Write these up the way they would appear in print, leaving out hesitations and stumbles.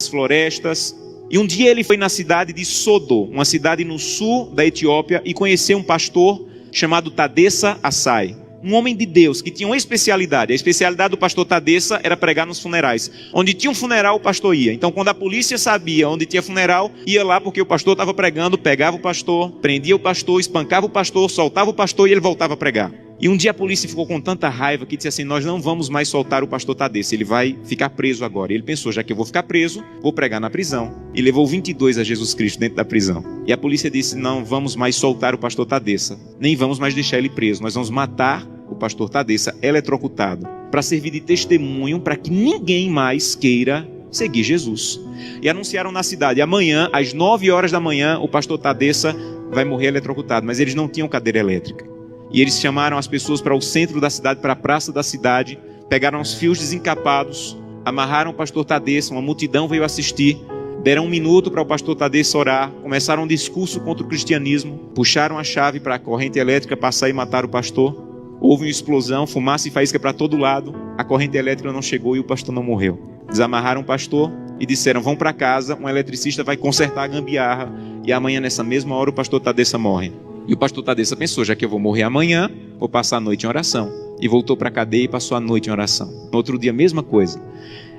florestas. E um dia ele foi na cidade de Sodo, uma cidade no sul da Etiópia, e conheceu um pastor chamado Tadessa Assai. Um homem de Deus que tinha uma especialidade. A especialidade do pastor Tadessa era pregar nos funerais. Onde tinha um funeral, o pastor ia. Então, quando a polícia sabia onde tinha funeral, ia lá porque o pastor estava pregando, pegava o pastor, prendia o pastor, espancava o pastor, soltava o pastor e ele voltava a pregar. E um dia a polícia ficou com tanta raiva que disse assim: nós não vamos mais soltar o pastor Tadessa, ele vai ficar preso agora. E ele pensou: já que eu vou ficar preso, vou pregar na prisão. E levou 22 a Jesus Cristo dentro da prisão. E a polícia disse: não vamos mais soltar o pastor Tadessa, nem vamos mais deixar ele preso, nós vamos matar o pastor Tadessa eletrocutado, para servir de testemunho para que ninguém mais queira seguir Jesus. E anunciaram na cidade: amanhã, às 9 horas da manhã, o pastor Tadessa vai morrer eletrocutado. Mas eles não tinham cadeira elétrica. E eles chamaram as pessoas para o centro da cidade, para a praça da cidade, pegaram os fios desencapados, amarraram o pastor Tadessa, uma multidão veio assistir, deram 1 minuto para o pastor Tadessa orar, começaram um discurso contra o cristianismo, puxaram a chave para a corrente elétrica passar e matar o pastor. Houve uma explosão, fumaça e faísca para todo lado, a corrente elétrica não chegou e o pastor não morreu. Desamarraram o pastor e disseram: vão para casa, um eletricista vai consertar a gambiarra e amanhã nessa mesma hora o pastor Tadessa morre. E o pastor Tadessa pensou: já que eu vou morrer amanhã, vou passar a noite em oração. E voltou para a cadeia e passou a noite em oração. No outro dia, a mesma coisa.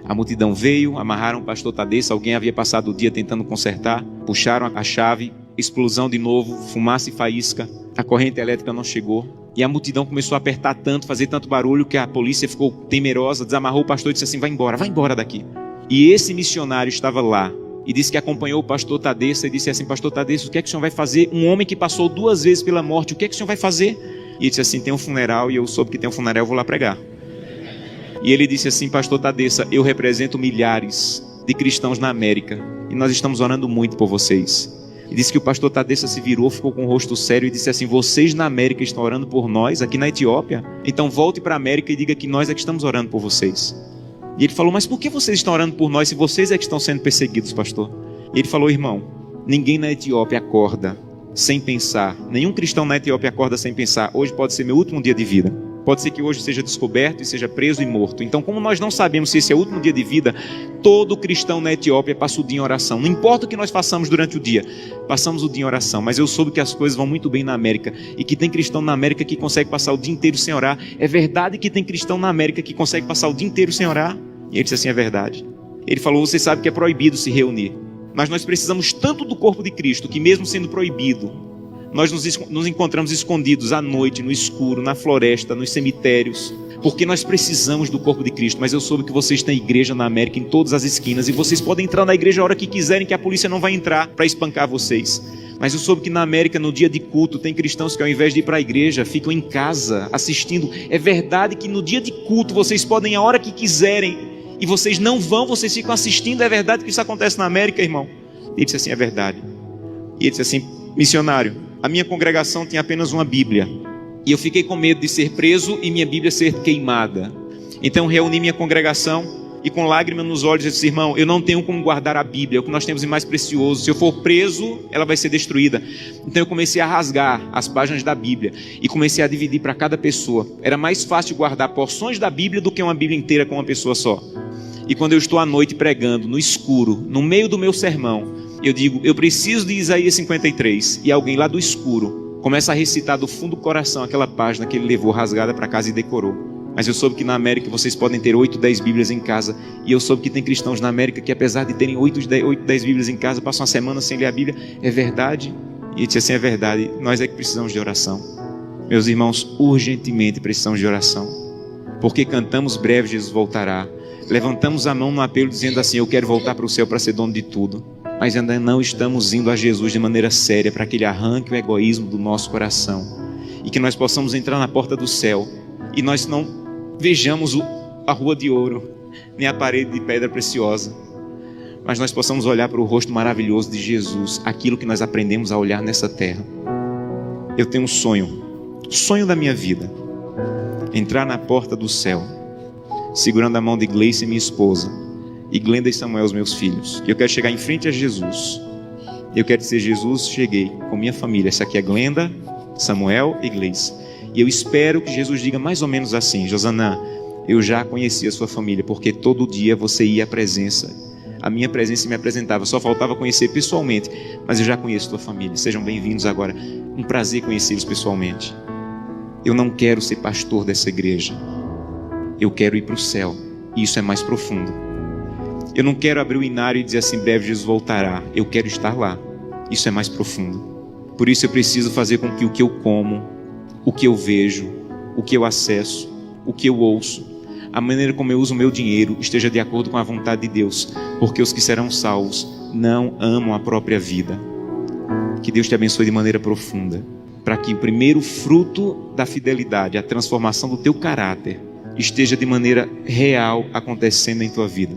A multidão veio, amarraram o pastor Tadessa, alguém havia passado o dia tentando consertar, puxaram a chave, explosão de novo, fumaça e faísca, a corrente elétrica não chegou. E a multidão começou a apertar tanto, fazer tanto barulho, que a polícia ficou temerosa, desamarrou o pastor e disse assim: vai embora daqui. E esse missionário estava lá, e disse que acompanhou o pastor Tadessa, e disse assim: pastor Tadessa, o que é que o senhor vai fazer? Um homem que passou 2 vezes pela morte, o que é que o senhor vai fazer? E ele disse assim: tem um funeral, e eu soube que tem um funeral, eu vou lá pregar. E ele disse assim: pastor Tadessa, eu represento milhares de cristãos na América, e nós estamos orando muito por vocês. E disse que o pastor Tadessa se virou, ficou com o rosto sério e disse assim: vocês na América estão orando por nós, aqui na Etiópia? Então volte para a América e diga que nós é que estamos orando por vocês. E ele falou: mas por que vocês estão orando por nós se vocês é que estão sendo perseguidos, pastor? E ele falou: irmão, ninguém na Etiópia acorda sem pensar, nenhum cristão na Etiópia acorda sem pensar: hoje pode ser meu último dia de vida, pode ser que hoje seja descoberto e seja preso e morto. Então, como nós não sabemos se esse é o último dia de vida, todo cristão na Etiópia passa o dia em oração. Não importa o que nós façamos durante o dia, passamos o dia em oração. Mas eu soube que as coisas vão muito bem na América, e que tem cristão na América que consegue passar o dia inteiro sem orar. É verdade que tem cristão na América que consegue passar o dia inteiro sem orar? E ele disse assim: é verdade. Ele falou: você sabe que é proibido se reunir, mas nós precisamos tanto do corpo de Cristo, que mesmo sendo proibido, nós nos encontramos escondidos à noite, no escuro, na floresta, nos cemitérios, porque nós precisamos do corpo de Cristo. Mas eu soube que vocês têm igreja na América em todas as esquinas, e vocês podem entrar na igreja a hora que quiserem, que a polícia não vai entrar para espancar vocês. Mas eu soube que na América, no dia de culto, tem cristãos que ao invés de ir para a igreja, ficam em casa assistindo. É verdade que no dia de culto vocês podem ir a hora que quiserem, e vocês não vão, vocês ficam assistindo. É verdade que isso acontece na América, irmão? Ele disse assim: é verdade. E ele disse assim: missionário, a minha congregação tem apenas uma Bíblia, e eu fiquei com medo de ser preso e minha Bíblia ser queimada. Então reuni minha congregação e com lágrimas nos olhos eu disse: irmão, eu não tenho como guardar a Bíblia, é o que nós temos de mais precioso. Se eu for preso, ela vai ser destruída. Então eu comecei a rasgar as páginas da Bíblia e comecei a dividir para cada pessoa. Era mais fácil guardar porções da Bíblia do que uma Bíblia inteira com uma pessoa só. E quando eu estou à noite pregando, no escuro, no meio do meu sermão, eu digo: eu preciso de Isaías 53. E alguém lá do escuro começa a recitar do fundo do coração aquela página que ele levou rasgada para casa e decorou. Mas eu soube que na América vocês podem ter 8, 10 Bíblias em casa. E eu soube que tem cristãos na América que, apesar de terem 8, 10 Bíblias em casa, passam uma semana sem ler a Bíblia. É verdade? E ele disse assim: é verdade, nós é que precisamos de oração. Meus irmãos, urgentemente precisamos de oração. Porque cantamos: breve Jesus voltará. Levantamos a mão no apelo dizendo assim: eu quero voltar para o céu para ser dono de tudo. Mas ainda não estamos indo a Jesus de maneira séria, para que Ele arranque o egoísmo do nosso coração, e que nós possamos entrar na porta do céu, e nós não vejamos a rua de ouro, nem a parede de pedra preciosa, mas nós possamos olhar para o rosto maravilhoso de Jesus, aquilo que nós aprendemos a olhar nessa terra. Eu tenho um sonho da minha vida: entrar na porta do céu, segurando a mão de Gleice, minha esposa, e Glenda e Samuel, os meus filhos. Eu quero chegar em frente a Jesus. Eu quero dizer: Jesus, cheguei com minha família. Essa aqui é Glenda, Samuel e Gleice. E eu espero que Jesus diga mais ou menos assim: Josanã, eu já conheci a sua família, porque todo dia você ia à presença. a minha presença e me apresentava. Só faltava conhecer pessoalmente, mas eu já conheço tua família. Sejam bem-vindos agora. Um prazer conhecê-los pessoalmente. Eu não quero ser pastor dessa igreja. Eu quero ir para o céu. E isso é mais profundo. Eu não quero abrir o inário e dizer assim, breve Jesus voltará. Eu quero estar lá. Isso é mais profundo. Por isso eu preciso fazer com que o que eu como, o que eu vejo, o que eu acesso, o que eu ouço, a maneira como eu uso o meu dinheiro esteja de acordo com a vontade de Deus. Porque os que serão salvos não amam a própria vida. Que Deus te abençoe de maneira profunda. Para que o primeiro fruto da fidelidade, a transformação do teu caráter, esteja de maneira real acontecendo em tua vida.